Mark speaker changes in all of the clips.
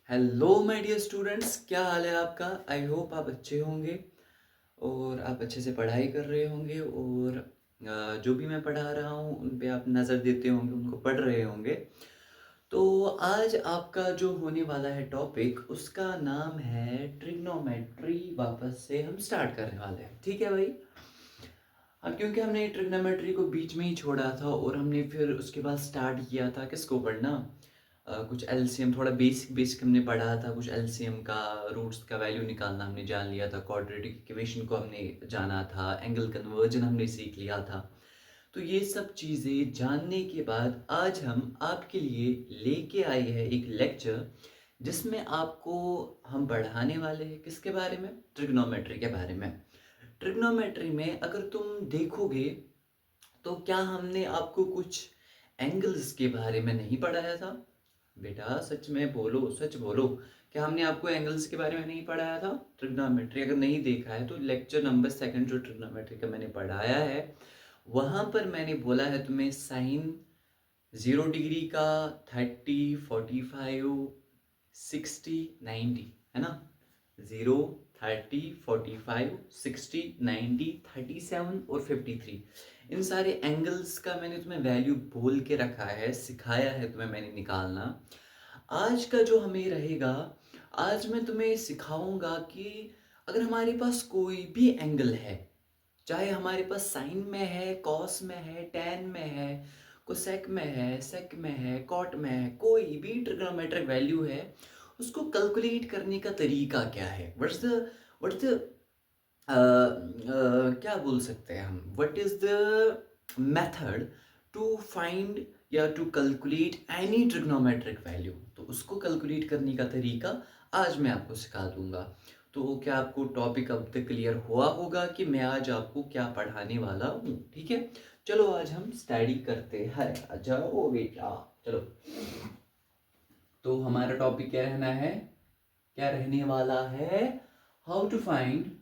Speaker 1: Hello my dear students, क्या हाल है आपका। आई होप आप अच्छे होंगे और आप अच्छे से पढ़ाई कर रहे होंगे और जो भी मैं पढ़ा रहा हूँ उन पे आप नज़र देते होंगे, उनको पढ़ रहे होंगे। तो आज आपका जो होने वाला है टॉपिक, उसका नाम है ट्रिग्नोमेट्री। वापस से हम स्टार्ट करने वाले हैं, ठीक है भाई। हाँ, क्योंकि हमने ट्रिग्नोमेट्री को बीच में ही छोड़ा था और हमने फिर उसके बाद स्टार्ट किया था किसको पढ़ना। कुछ एलसीएम, थोड़ा बेसिक बेसिक हमने पढ़ा था। कुछ एलसीएम का, रूट्स का वैल्यू निकालना हमने जान लिया था। क्वाड्रेटिक इक्वेशन को हमने जाना था। एंगल कन्वर्जन हमने सीख लिया था। तो ये सब चीज़ें जानने के बाद आज हम आपके लिए लेके आए हैं एक लेक्चर, जिसमें आपको हम पढ़ाने वाले हैं किसके बारे में, ट्रिग्नोमेट्री के बारे में। ट्रिग्नोमेट्री में अगर तुम देखोगे तो क्या हमने आपको कुछ एंगल्स के बारे में नहीं पढ़ाया था? बेटा सच में बोलो, सच बोलो। क्या हमने आपको एंगल्स के बारे में नहीं पढ़ाया था? ट्रिग्नोमेट्री अगर नहीं देखा है तो लेक्चर नंबर 2 जो ट्रिग्नोमेट्री का मैंने पढ़ाया है, वहाँ पर मैंने बोला है तुम्हें साइन 0 डिग्री का 30, 45, 60, 90, है ना। 0, 30, 45, 60, 90, 37 और 53, इन सारे एंगल्स का मैंने तुम्हें वैल्यू बोल के रखा है, सिखाया है तुम्हें मैंने निकालना। आज का जो हमें रहेगा, आज मैं तुम्हें सिखाऊंगा कि अगर हमारे पास कोई भी एंगल है, चाहे हमारे पास साइन में है, कॉस में है, टैन में है, कोसेक में है, सेक में है, कॉट में है, कोई भी ट्रिग्नोमेट्रिक वैल्यू है, उसको कैलकुलेट करने का तरीका क्या है। व्हाट्स द क्या बोल सकते हैं हम, what is the method to find या to calculate any trigonometric value. तो उसको कैलकुलेट करने का तरीका आज मैं आपको सिखा दूंगा। तो क्या आपको टॉपिक अब तक क्लियर हुआ होगा कि मैं आज आपको क्या पढ़ाने वाला हूँ, ठीक है। चलो आज हम स्टडी करते हैं, आ जाओ बेटा चलो। तो हमारा टॉपिक क्या रहना है, क्या रहने वाला है, how to find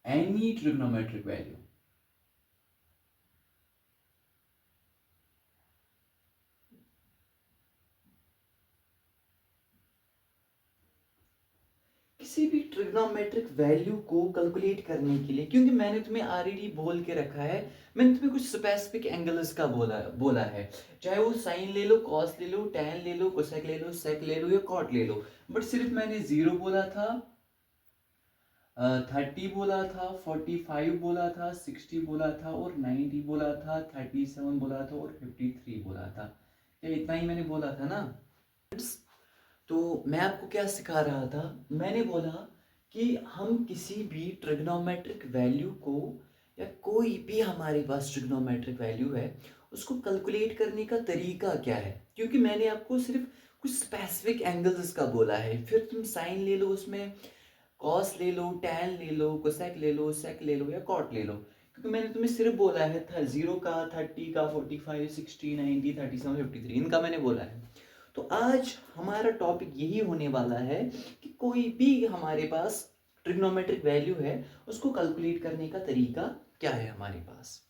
Speaker 1: any trigonometric value. किसी भी ट्रिग्नोमेट्रिक वैल्यू को कैलकुलेट करने के लिए, क्योंकि मैंने तुम्हें ऑलरेडी बोल के रखा है, मैंने तुम्हें कुछ स्पेसिफिक एंगल्स का बोला बोला है। चाहे वो साइन ले लो, कॉस ले लो, टैन ले लो, कोसेक ले लो, सेक ले लो या कॉट ले लो। बट सिर्फ मैंने 0 बोला था, 30 बोला था, 45 बोला था, 60 बोला था और 90 बोला था, 37 बोला था और 53 बोला था। क्या इतना ही मैंने बोला था ना। तो मैं आपको क्या सिखा रहा था, मैंने बोला कि हम किसी भी ट्रिग्नोमेट्रिक वैल्यू को, या कोई भी हमारे पास ट्रिग्नोमेट्रिक वैल्यू है, उसको कैलकुलेट करने का तरीका क्या है। क्योंकि मैंने आपको सिर्फ कुछ स्पेसिफिक एंगल्स का बोला है, फिर तुम साइन ले लो, उसमें कॉस ले लो, टैन ले लो, कोसेक ले लो, सेक ले लो या कॉट ले लो। क्योंकि मैंने तुम्हें सिर्फ बोला है था 0 का, 30 का, 45, 60, 90, 37, 53, इनका मैंने बोला है। तो आज हमारा टॉपिक यही होने वाला है कि कोई भी हमारे पास ट्रिग्नोमेट्रिक वैल्यू है, उसको कैलकुलेट करने का तरीका क्या है हमारे पास।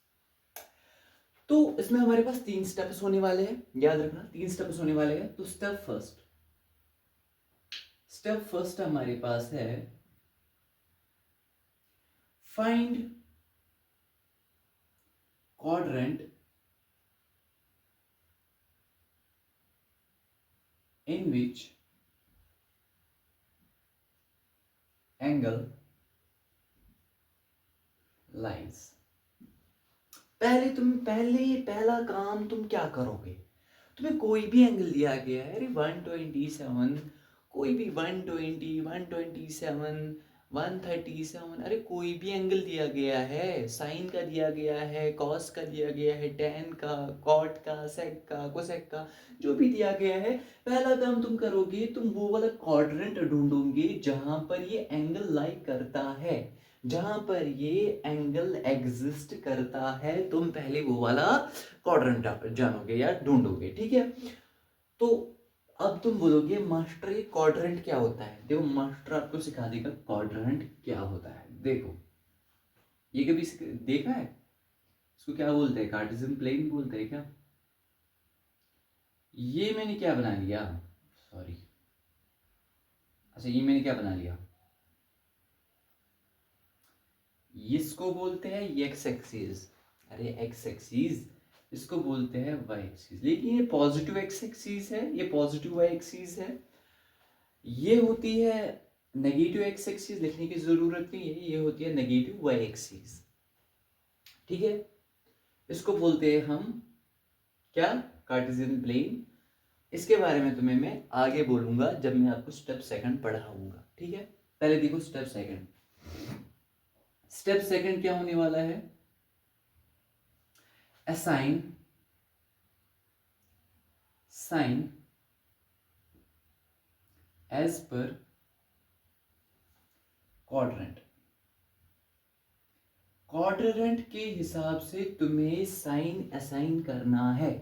Speaker 1: तो इसमें हमारे पास 3 स्टेप्स होने वाले हैं, याद रखना 3 स्टेप्स होने वाले हैं। तो स्टेप फर्स्ट हमारे पास है find quadrant in which angle lies। पहला काम तुम क्या करोगे, तुम्हें कोई भी एंगल दिया गया है, अरे 127, कोई भी 120, 127, 137, अरे कोई भी एंगल दिया गया है, साइन का दिया गया है, कॉस का दिया गया है, टैन का, कॉट का, सेक का, कोसेक का, जो भी दिया गया है, पहला काम तुम करोगे, तुम वो वाला क्वाड्रेंट ढूंढोगे जहां पर ये एंगल लाई करता है, जहां पर ये एंगल एग्जिस्ट करता है। तुम पहले वो वाला क्वाड्रेंट जानोगे या ढूंढोगे, ठीक है। तो अब तुम बोलोगे मास्टर ये क्वाड्रेंट क्या होता है। देखो मास्टर आपको सिखा देगा क्वाड्रेंट क्या होता है। देखो ये कभी देखा है, इसको क्या बोलते हैं, कार्टेशियन प्लेन बोलते हैं क्या। ये मैंने क्या बना लिया, सॉरी, अच्छा ये मैंने क्या बना लिया, इसको बोलते हैं एक्स एक्सिस, अरे एक्स एक्सिस, इसको बोलते हैं वाई एक्सिस। लेकिन ये पॉजिटिव एक्स एक्सिस है, ये पॉजिटिव वाई एक्सिस है। ये होती है नेगेटिव एक्स एक्सिस, लिखने की जरूरत नहीं है, ये होती है नेगेटिव वाई एक्सिस। ठीक है, इसको बोलते हैं हम क्या, कार्टेशियन प्लेन। इसके बारे में तुम्हें मैं आगे बोलूंगा जब मैं आपको स्टेप सेकंड पढ़ाऊंगा। ठीक है, पहले देखो स्टेप सेकंड। स्टेप सेकंड क्या होने वाला है, assign sign as per quadrant. Quadrant के हिसाब से तुम्हें साइन असाइन करना है।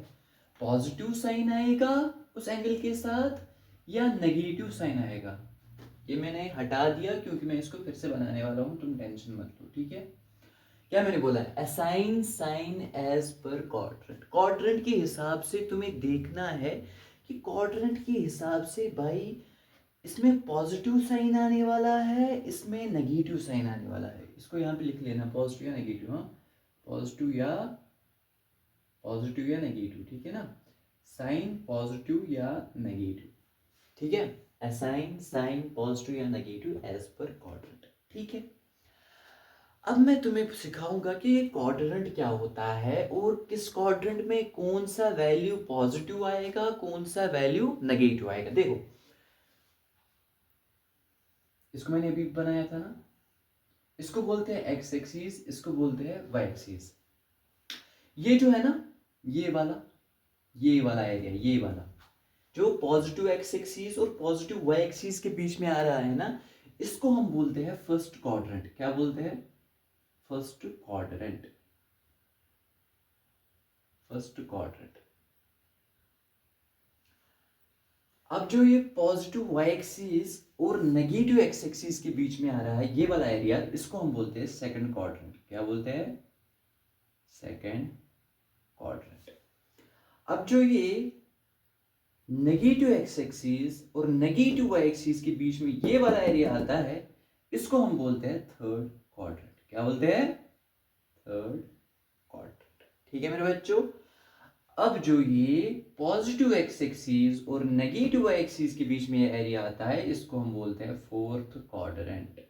Speaker 1: पॉजिटिव साइन आएगा उस एंगल के साथ या नेगेटिव साइन आएगा, ये मैंने हटा दिया क्योंकि मैं इसको फिर से बनाने वाला हूं, तुम टेंशन मत लो। ठीक है, क्या मैंने बोला है, assign sign as per quadrant. Quadrant के हिसाब से तुम्हें देखना है कि क्वाड्रेंट के हिसाब से भाई इसमें पॉजिटिव साइन आने वाला है, इसमें नेगेटिव साइन आने वाला है। इसको यहाँ पे लिख लेना, पॉजिटिव या नेगेटिव, हाँ पॉजिटिव या नेगेटिव, ठीक है ना, साइन पॉजिटिव या नेगेटिव। ठीक है, असाइन साइन पॉजिटिव या नेगेटिव एज पर क्वाड्रेंट। ठीक है, अब मैं तुम्हें सिखाऊंगा कि ये क्वाड्रेंट क्या होता है और किस क्वाड्रेंट में कौन सा वैल्यू पॉजिटिव आएगा, कौन सा वैल्यू नेगेटिव आएगा। देखो, इसको मैंने अभी बनाया था ना, इसको बोलते हैं एक्स एक्सिस, इसको बोलते हैं वाई एक्सिस। ये जो है ना, ये वाला एरिया, ये वाला जो पॉजिटिव एक्स एक्सिस और पॉजिटिव वाई एक्सिस के बीच में आ रहा है ना, इसको हम बोलते हैं फर्स्ट क्वाड्रेंट। क्या बोलते हैं, फर्स्ट क्वाड्रेंट, फर्स्ट क्वाड्रेंट। अब जो ये पॉजिटिव वाई एक्सिस और नेगेटिव एक्स एक्सिस के बीच में आ रहा है ये वाला एरिया, इसको हम बोलते हैं सेकंड क्वाड्रेंट। क्या बोलते हैं, सेकंड क्वाड्रेंट। अब जो ये नेगेटिव एक्स एक्सिस और नेगेटिव वाई एक्सिस के बीच में ये वाला एरिया आता है, इसको हम बोलते हैं थर्ड क्वाड्रेंट। क्या बोलते हैं, थर्ड क्वाड्रेंट। ठीक है मेरे बच्चों, अब जो ये पॉजिटिव एक्स एक्सिस और नेगेटिव वाई एक्सिस के बीच में ये एरिया आता है, इसको हम बोलते हैं फोर्थ क्वाड्रेंट।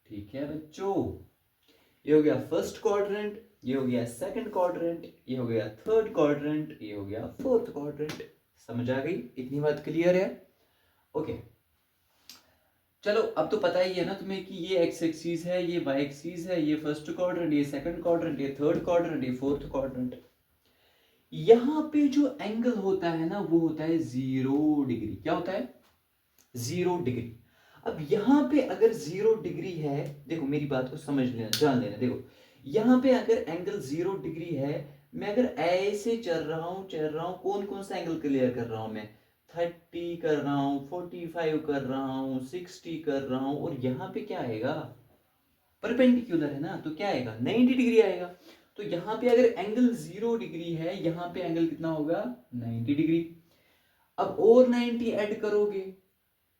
Speaker 1: ठीक है बच्चों, ये हो गया फर्स्ट क्वाड्रेंट, ये हो गया सेकंड क्वाड्रेंट, ये हो गया थर्ड क्वाड्रेंट, ये हो गया फोर्थ क्वाड्रेंट। समझ आ गई, इतनी बात क्लियर है। ओके, चलो अब तो पता ही है ना तुम्हें कि ये एक्स एक्सिस है, ये वाई एक्सिस है, ये फर्स्ट क्वाड्रेंट, ये सेकंड क्वाड्रेंट, ये थर्ड क्वाड्रेंट, ये फोर्थ क्वाड्रेंट। यहां पे जो एंगल होता है ना, वो होता है 0 डिग्री। क्या होता है, 0 डिग्री। अब यहां पे अगर 0 डिग्री है, देखो मेरी बात को समझ लेना, जान लेना। देखो यहां पे अगर एंगल 0 डिग्री है, मैं अगर ऐसे चल रहा हूं, कौन कौन सा एंगल क्लियर कर रहा हूं मैं, 30 कर रहा हूं, 45 कर रहा हूं, 60 कर रहा हूं, और यहां पे क्या आएगा, परपेंडिकुलर है ना, तो क्या आएगा, 90 डिग्री आएगा। तो यहाँ पे अगर एंगल 0 डिग्री है, यहाँ पे एंगल कितना होगा, 90 डिग्री। अब और 90 ऐड करोगे,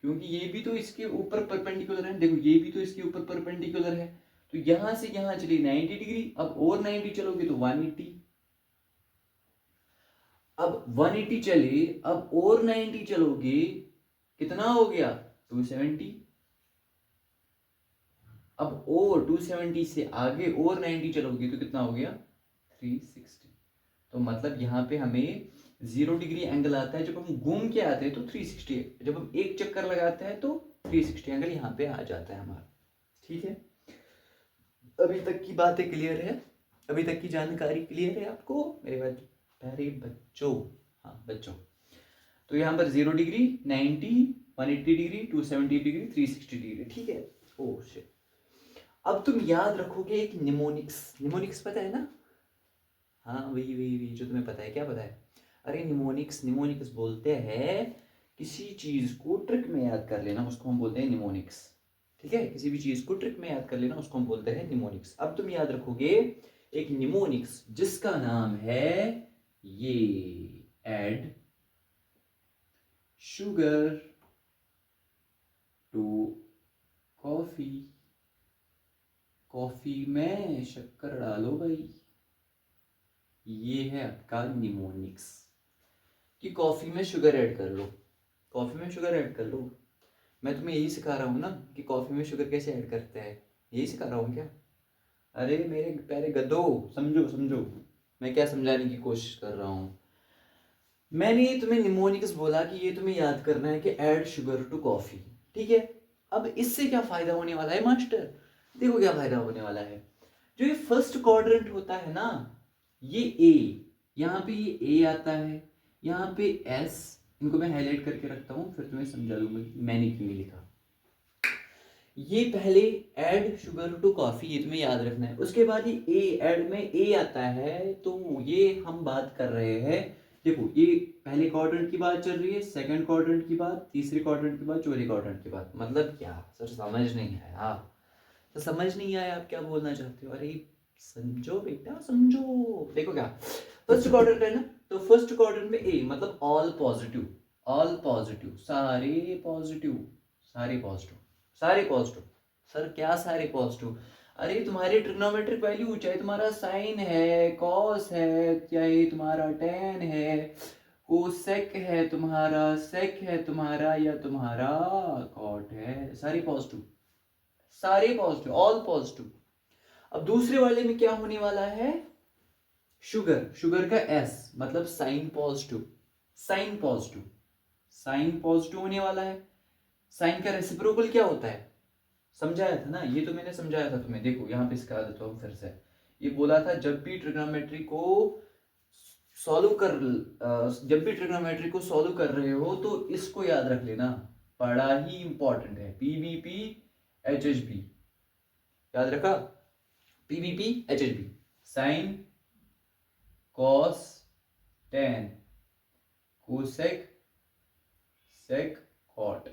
Speaker 1: क्योंकि ये भी तो इसके ऊपर परपेंडिकुलर है, देखो ये भी तो इसके ऊपर परपेंडिकुलर है, तो यहां से यहां चली 90 डिग्री, अब और 90 चलोगे तो 180। अब 180 चले, अब और 90 चलोगे, कितना हो गया, 270। अब और 270 से आगे और 90 चलोगे तो कितना हो गया, 360। तो मतलब यहाँ पे हमें 0 डिग्री एंगल आता है जब हम घूम के आते हैं, तो 360, जब हम एक चक्कर लगाते हैं तो 360 एंगल यहाँ पे आ जाता है हमारा। ठीक है, अभी तक की बातें क्लियर है, अभी तक की जानकारी क्लियर है आपको मेरे प्यारे बच्चों। हाँ बच्चों, तो यहाँ पर 0 डिग्री, 90, 180 डिग्री, 270 डिग्री, 360 डिग्री। ठीक है, ओ शिट। अब तुम याद रखोगे एक निमोनिक्स, निमोनिक्स पता है ना, हाँ वही वही वही जो तुम्हें पता है। क्या पता है, अरे निमोनिक्स, निमोनिक्स बोलते हैं किसी चीज को ट्रिक में याद कर लेना, उसको हम बोलते हैं निमोनिक्स। ठीक है, किसी भी चीज को ट्रिक में याद कर लेना, उसको हम बोलते हैं निमोनिक्स। अब तुम याद रखोगे एक निमोनिक्स जिसका नाम है ये add sugar to coffee। Coffee में शक्कर डालो भाई। ये है आपका निमोनिक्स कि कॉफी में शुगर ऐड कर लो। कॉफी में शुगर ऐड कर लो। मैं तुम्हें यही सिखा रहा हूँ ना कि कॉफी में शुगर कैसे ऐड करते हैं, यही सिखा रहा हूँ क्या? अरे मेरे प्यारे गधो, समझो समझो मैं क्या समझाने की कोशिश कर रहा हूँ। मैंने तुम्हें निमोनिक्स बोला कि ये तुम्हें याद करना है कि ऐड शुगर टू कॉफी, ठीक है। अब इससे क्या फायदा होने वाला है मास्टर? देखो क्या फायदा होने वाला है। जो ये फर्स्ट क्वाड्रेंट होता है ना, ये ए, यहाँ पे ये ए आता है, यहाँ पे एस, इनको मैं हाईलाइट करके रखता हूँ, फिर तुम्हें समझा दूंगा कि मैंने क्यों लिखा। ये पहले ऐड शुगर टू कॉफी, ये तुम्हें याद रखना है। उसके बाद ये ए, ऐड में ए आता है, तो ये हम बात कर रहे हैं। देखो ये पहले क्वाड्रेंट की बात चल रही है, सेकंड क्वाड्रेंट की बात, तीसरे क्वाड्रेंट की बात, चौथे क्वाड्रेंट की बात। मतलब क्या सर, समझ नहीं आया? तो समझ नहीं आया आप क्या बोलना चाहते हो? अरे समझो बेटा समझो। देखो क्या फर्स्ट क्वाड्रेंट है ना, तो फर्स्ट क्वाड्रेंट में ए मतलब ऑल पॉजिटिव, ऑल पॉजिटिव, सारे पॉजिटिव, सारे पॉजिटिव, सारे पॉजिटिव। सर क्या सारे पॉजिटिव? अरे तुम्हारी ट्रिग्नोमेट्रिक वैल्यू, चाहे तुम्हारा साइन है, कॉस है, चाहे तुम्हारा टेन है, कोसेक है तुम्हारा, सेक है तुम्हारा, या तुम्हारा कॉट है, सारे पॉजिटिव, सारे पॉजिटिव, ऑल पॉजिटिव। अब दूसरे वाले में क्या होने वाला है? शुगर, शुगर का एस मतलब sine positive, sine positive, sine positive होने वाला है। साइन का रेसिप्रोकल क्या होता है? समझाया था ना, ये तो मैंने समझाया था तुम्हें। देखो यहाँ पे सिखा देता हूँ फिर से। ये बोला था जब भी ट्रिग्नोमेट्री को सॉल्व कर जब भी ट्रिग्नोमेट्री को सॉल्व कर रहे हो तो इसको याद रख लेना, बड़ा ही इंपॉर्टेंट है। पीवीपी एचएचबी, याद रखा? PVP HHB, sine, cos, tan, cosec, sec, cot.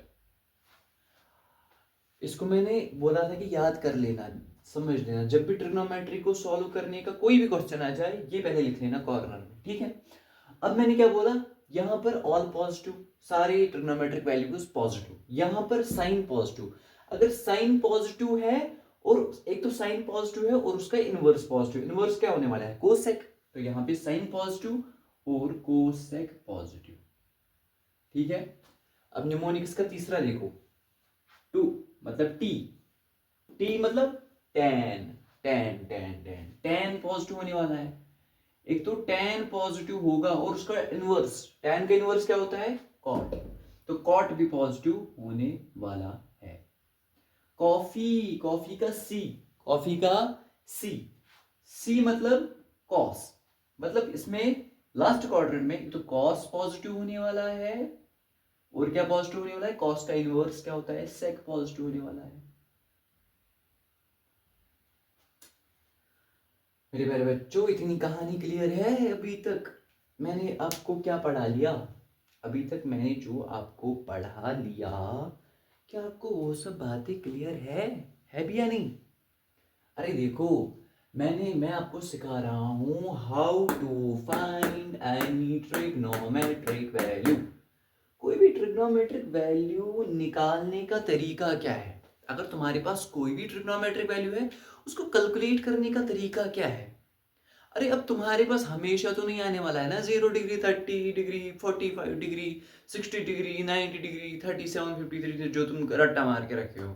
Speaker 1: इसको मैंने बोला था कि याद कर लेना, समझ लेना। जब भी ट्रिग्नोमेट्री को सॉल्व करने का कोई भी क्वेश्चन आ जाए, ये पहले लिख लेना कॉर्नर में, ठीक है। अब मैंने क्या बोला, यहाँ पर ऑल पॉजिटिव, सारे ट्रिग्नोमेट्रिक वैल्यूज पॉजिटिव, यहाँ पर साइन पॉजिटिव। अगर साइन पॉजिटिव है, और एक तो साइन पॉजिटिव है और उसका इनवर्स पॉजिटिव, इनवर्स क्या होने वाला है? कोसेक। तो यहाँ पे साइन पॉजिटिव और कोसेक पॉजिटिव, ठीक है। अब निमोनिक्स का तीसरा देखो, टू मतलब टी, टी मतलब ten, ten ten ten, ten positive होने वाला है। एक तो टेन पॉजिटिव होगा और उसका इनवर्स, टेन का इनवर्स क्या होता है? कॉट। तो कॉट भी पॉजिटिव होने वाला है। कॉफी, कॉफी का सी, कॉफी का सी, सी मतलब कॉस। मतलब इसमें लास्ट क्वाड्रेंट में तो कॉस पॉजिटिव होने वाला है, और क्या पॉजिटिव होने वाला है? कॉस का इनवर्स क्या होता है? सेक पॉजिटिव होने वाला है। मेरे प्यारे बच्चों, इतनी कहानी क्लियर है अभी तक? मैंने आपको क्या पढ़ा लिया अभी तक? मैंने जो आपको पढ़ा लिया, क्या आपको वो सब बातें क्लियर है भी या नहीं? अरे देखो, मैं आपको सिखा रहा हूं how to find any trigonometric value. कोई भी ट्रिग्नोमेट्रिक वैल्यू निकालने का तरीका क्या है? अगर तुम्हारे पास कोई भी ट्रिग्नोमेट्रिक वैल्यू है, उसको कैलकुलेट करने का तरीका क्या है? अरे अब तुम्हारे पास हमेशा तो नहीं आने वाला है ना 0 degree, 30 degree, 45 degree, 60 degree, 90 degree, 37, 53 जो तुम रट्टा मार के रखे हो।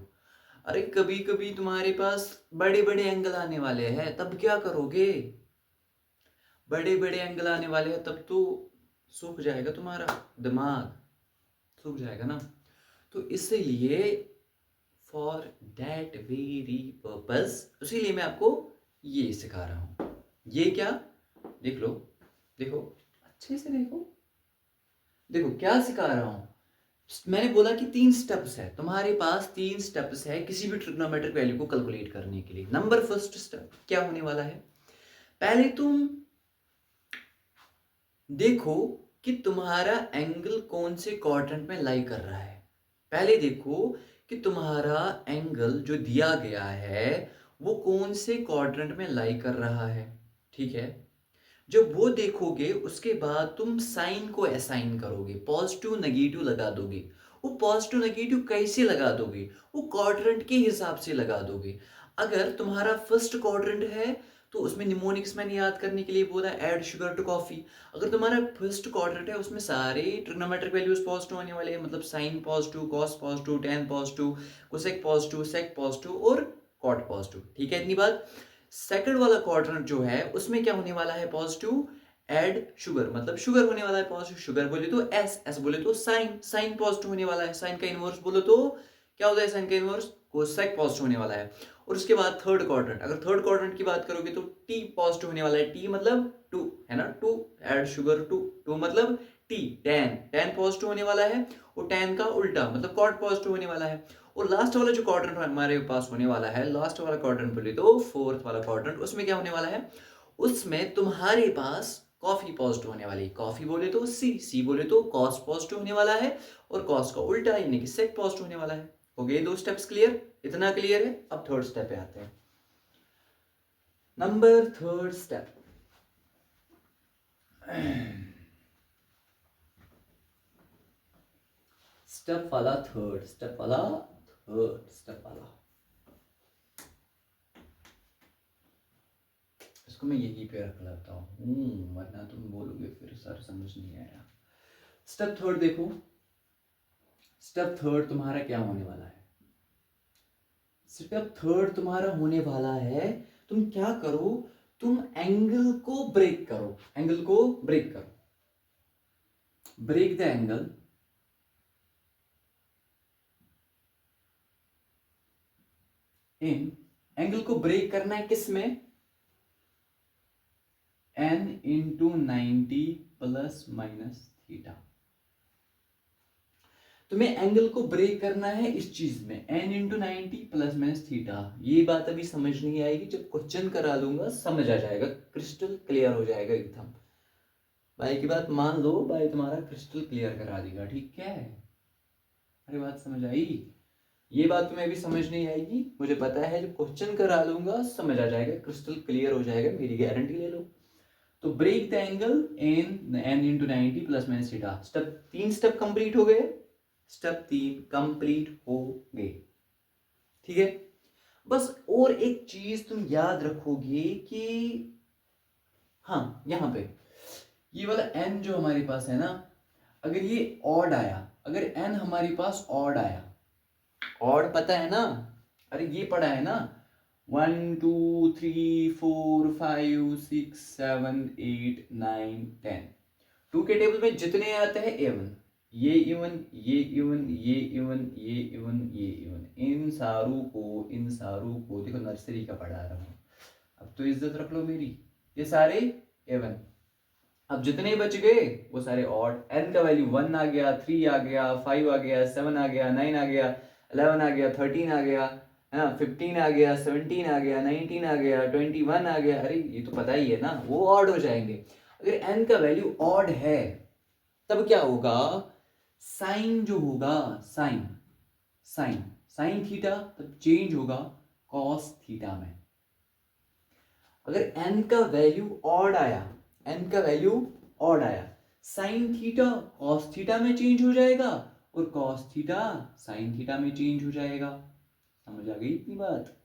Speaker 1: अरे कभी कभी तुम्हारे पास बड़े बड़े एंगल आने वाले हैं, तब क्या करोगे? बड़े बड़े एंगल आने वाले हैं तब तो सूख जाएगा तुम्हारा दिमाग, सूख जाएगा ना। तो इसीलिए फॉर दैट वेरी पर्पस, इसीलिए मैं आपको ये सिखा रहा हूं। ये क्या? देख लो, देखो अच्छे से देखो, देखो क्या सिखा रहा हूं। मैंने बोला कि 3 स्टेप्स है तुम्हारे पास, 3 स्टेप्स है किसी भी ट्रिग्नोमेट्रिक वैल्यू को कैलकुलेट करने के लिए। नंबर फर्स्ट स्टेप क्या होने वाला है? पहले तुम देखो कि तुम्हारा एंगल कौन से क्वाड्रेंट में लाई कर रहा है। पहले देखो कि तुम्हारा एंगल जो दिया गया है वो कौन से क्वाड्रेंट में लाई कर रहा है, ठीक है। जब वो देखोगे उसके बाद तुम साइन को असाइन करोगे, पॉजिटिव नेगेटिव लगा दोगे। वो पॉजिटिव नेगेटिव कैसे लगा दोगे? वो क्वाड्रेंट के हिसाब से लगा दोगे। अगर तुम्हारा फर्स्ट क्वाड्रेंट है तो उसमें निमोनिक्स मैंने याद करने के लिए बोला, ऐड शुगर टू कॉफी। अगर तुम्हारा फर्स्ट क्वाड्रेंट है उसमें सारे ट्रिग्नोमेट्रिक वैल्यूज पॉजिटिव होने वाले हैं, मतलब sine positive, cos positive, tan positive, cosec positive, sec positive और कॉट पॉजिटिव। ठीक है इतनी बात। सेकंड वाला क्वाड्रेंट जो है उसमें क्या होने वाला है? पॉजिटिव एड शुगर, मतलब शुगर होने वाला है पॉजिटिव। शुगर बोले तो एस, एस बोले तो साइन, साइन पॉजिटिव होने वाला है। साइन का इनवर्स बोलो तो क्या होता है? साइन का इनवर्स कोसेक पॉजिटिव होने वाला है। और उसके बाद थर्ड क्वाड्रेंट, अगर थर्ड क्वाड्रेंट की बात करोगे तो टी पॉजिटिव होने वाला है। टी मतलब टू है ना, to add sugar to, to मतलब टी, टैन, टैन पॉजिटिव होने वाला है। और टैन का उल्टा मतलब कॉट पॉजिटिव होने वाला है। और लास्ट वाला जो क्वाड्रेंट हमारे पास होने वाला है, लास्ट वाला क्वाड्रेंट बोले तो फोर्थ वाला क्वाड्रेंट, उसमें क्या होने वाला है? उसमें तुम्हारे पास कॉफी पॉजिटिव होने वाली। कॉफी बोले तो सी, सी बोले तो कॉस पॉजिटिव होने वाला है। और कॉस का उल्टा यानी कि सेक पॉजिटिव होने वाला है। हो गए दो स्टेप्स क्लियर? इतना क्लियर है? अब थर्ड स्टेप पे आते हैं। नंबर थर्ड स्टेप, स्टेप वाला थर्ड, स्टेप वाला थर्ड, स्टेप वाला, इसको मैं यहीं पे रख लेता हूँ वरना तुम बोलोगे फिर सर समझ नहीं आया। स्टेप थर्ड देखो, स्टेप थर्ड तुम्हारा क्या होने वाला है? स्टेप थर्ड तुम्हारा होने वाला है, तुम क्या करो? तुम एंगल को ब्रेक करो, एंगल को ब्रेक करो, break the angle in, angle को ब्रेक करना है किस में? n into 90 plus minus theta. तुम्हें एंगल को ब्रेक करना है इस चीज में, n into 90 plus minus theta. ये बात अभी समझ नहीं आएगी, जब क्वेश्चन करा दूंगा समझ आ जाएगा, क्रिस्टल क्लियर हो जाएगा एकदम। भाई की बात मान लो, भाई तुम्हारा क्रिस्टल क्लियर करा देगा। ठीक है, अरे बात समझ आई? ये बात तुम्हें भी समझ नहीं आएगी मुझे पता है, जब क्वेश्चन करा लूंगा समझ आ जाएगा, क्रिस्टल क्लियर हो जाएगा, मेरी गारंटी ले लो। तो break the angle in n into 90 plus minus theta. Step तीन, स्टेप कंप्लीट हो गए, स्टेप तीन कंप्लीट हो गए। ठीक है, बस और एक चीज तुम याद रखोगे कि हाँ यहां पे ये वाला n जो हमारे पास है ना, अगर ये ऑड आया, अगर n हमारे पास ऑड आया, ऑड पता है ना, अरे ये पढ़ा है ना, 1 2 3 4 5 6 7 8 9 10, टू के टेबल में जितने आते हैं एवन, ये इवन, ये इवन, ये इवन, ये इवन, ये इवन, इन सारों को, इन सारों को देखो नर्सरी का पढ़ा रहा हूँ, अब तो इज्जत रख लो मेरी। ये सारे एवन, अब जितने बच गए वो सारे ऑड। n का वैल्यू 1 आ गया, 3 आ गया, 5 आ गया, 7 आ गया, 9 आ गया, 11 आ गया, 13 आ गया, है ना, 15 आ गया, 17 आ गया, 19 आ गया, 21 आ गया। अरे ये तो पता ही है ना, वो ऑड हो जाएंगे। अगर n का वैल्यू ऑड है तब क्या होगा? साइन जो होगा, साइन, साइन, साइन थीटा तब चेंज होगा कॉस थीटा में। अगर n का वैल्यू ऑड आया, n का वैल्यू ऑड आया, साइन थीटा कॉस थीटा में चेंज हो जाएगा और कॉस थीटा साइन थीटा में चेंज हो जाएगा। समझ आ गई इतनी बात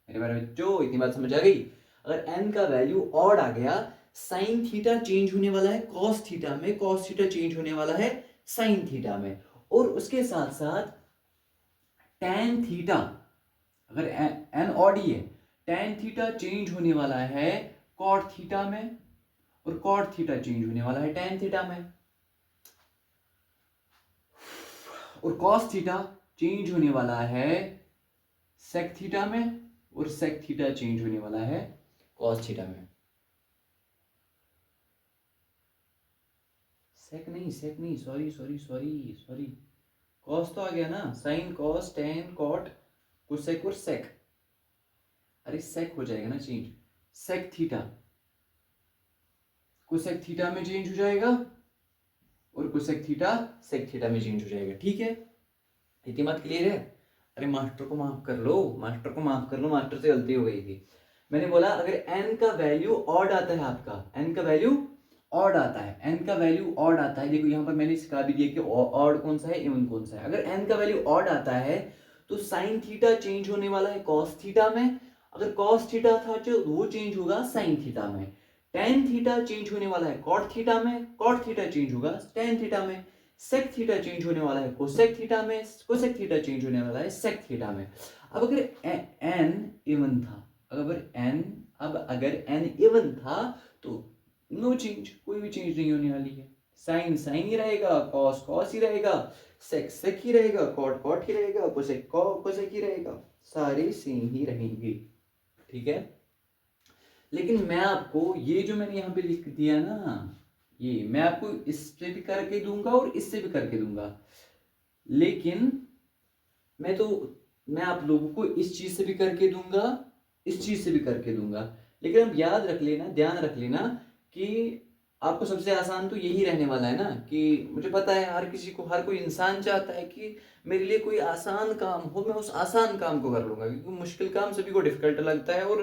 Speaker 1: मेरे बारे में बच्चों? इतनी बात समझ आ गई? अगर n का वैल्यू ऑड आ गया, साइन थीटा चेंज होने वाला है कॉस थीटा में, कॉस थीटा चेंज होने वाला है साइन थीटा में, और उसके साथ साथ टैन थीटा, अगर n ऑड ही है, टैन थीटा चेंज होने वाला है कॉट थीटा में, और कॉट थीटा चेंज होने वाला है टैन थीटा में, और कॉस थीटा चेंज होने वाला है सेक थीटा में, और सेक थीटा चेंज होने वाला है कॉस थीटा में। सेक नहीं, सेक नहीं, sorry sorry sorry sorry, cos तो आ गया ना, sine cos tan cot cosec और सेक, अरे सेक हो जाएगा ना change, sec theta cosec theta में चेंज हो जाएगा, और कोसेक थीटा सेक थीटा में चेंज हो जाएगा। ठीक है, इतनी बात क्लियर है? अरे मास्टर को माफ कर लो, मास्टर को माफ कर लो, मास्टर से गलती हो गई थी। मैंने बोला अगर n का वैल्यू ऑड आता है आपका, n का वैल्यू ऑड आता है, n का वैल्यू ऑड आता है, देखो यहाँ पर मैंने सिखा भी दिया कि ऑड कौन सा है, इवन कौन सा है। अगर n का वैल्यू ऑड आता है तो साइन थीटा चेंज होने वाला है कॉस थीटा में, अगर कॉस थीटा था जो वो चेंज होगा साइन थीटा में। टेन थीटा चेंज होने वाला है कॉट थीटा में, कॉट थीटा चेंज होगा टेन थीटा में। सेक थीटा चेंज होने वाला है कोसेक थीटा में, कोसेक थीटा चेंज होने वाला है सेक थीटा में। अब अगर n इवन था, अगर n इवन था तो नो चेंज, कोई भी चेंज नहीं होने वाली है। साइन साइन ही रहेगा, कॉस कॉस ही रहेगा, सेक सेक ही रहेगा, कॉट कॉट ही रहेगा, कोसेक कोसेक ही रहेगा, सारे सेम ही रहेंगे। ठीक है, लेकिन मैं आपको ये जो मैंने यहाँ पे लिख दिया ना, ये मैं आपको इससे भी करके दूंगा और इससे भी करके दूंगा, लेकिन मैं आप लोगों को इस चीज से भी करके दूंगा, इस चीज से भी करके दूंगा। लेकिन अब याद रख लेना, ध्यान रख लेना कि आपको सबसे आसान तो यही रहने वाला है ना, कि मुझे पता है हर किसी को, हर कोई इंसान चाहता है कि मेरे लिए कोई आसान काम हो, मैं उस आसान काम को कर लूंगा, क्योंकि मुश्किल काम सभी को डिफिकल्ट लगता है और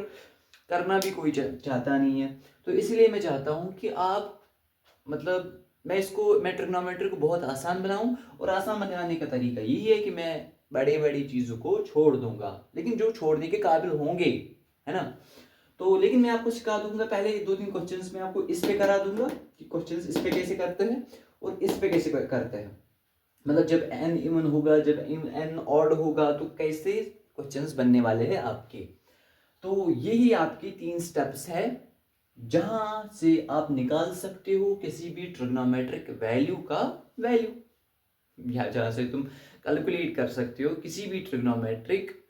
Speaker 1: करना भी कोई चाहता नहीं है। तो इसलिए मैं चाहता हूँ कि आप, मतलब मैं ट्रिग्नोमेट्री को बहुत आसान बनाऊं, और आसान बनाने का तरीका यही है कि मैं बड़ी बड़ी चीज़ों को छोड़ दूंगा, लेकिन जो छोड़ने के काबिल होंगे, है ना। तो लेकिन मैं आपको सिखा दूंगा, पहले 2-3 क्वेश्चंस मैं आपको इस पे करा दूंगा कि क्वेश्चंस इस पे कैसे करते हैं और इस पे कैसे करते हैं, मतलब जब n इवन होगा, जब n ऑड होगा तो कैसे क्वेश्चंस बनने वाले हैं आपके। तो यही आपके 3 स्टेप्स है जहां से आप निकाल सकते हो किसी भी ट्रिग्नोमेट्रिक वैल्यू का वैल्यू, या जहां से तुम कैलकुलेट कर सकते हो किसी भी ट्रिग्नोमेट्रिक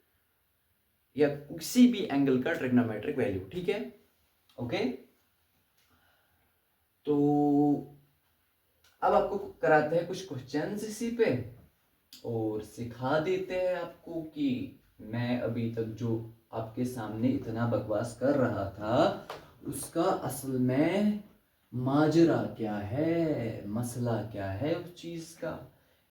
Speaker 1: या किसी भी एंगल का ट्रिग्नोमेट्रिक वैल्यू। ठीक है, ओके। तो अब आपको कराते हैं कुछ क्वेश्चंस इसी पे, और सिखा देते हैं आपको कि मैं अभी तक जो आपके सामने इतना बकवास कर रहा था उसका असल में माजरा क्या है, मसला क्या है उस चीज का।